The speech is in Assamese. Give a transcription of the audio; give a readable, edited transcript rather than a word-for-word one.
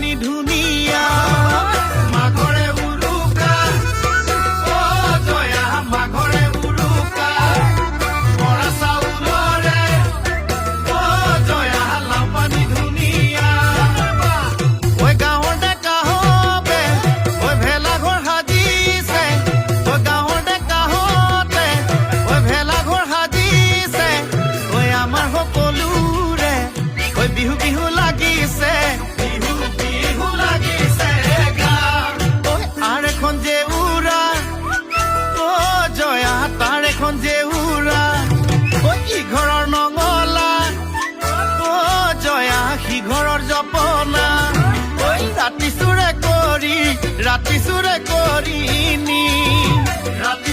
লাম্বানি ধুনীয়া মাঘৰে উৰুকা অ জয়া মাঘৰে উৰুকা বৰা চাউলৰে অ জয়া লাম্বানি ধুনীয়া ঐ গাঁৱৰ ডেকা হবে ঐ ভেলাঘৰ সাজিছে ঐ গাঁৱৰ ডেকা হতে ঐ ভেলাঘৰ সাজিছে ঐ আমাৰ সকলোৰে ঐ বিহু বিহু লাগিছে বিহু বিহু লাগিছে ঐ আৰ এখন যে উৰা অ জয়া তাৰ এখন যে উৰা ঐ ইঘৰৰ নঙলা অ জয়া সিঘৰৰ জপনা ঐ ৰাতি চুৰে কৰি নি ৰাতি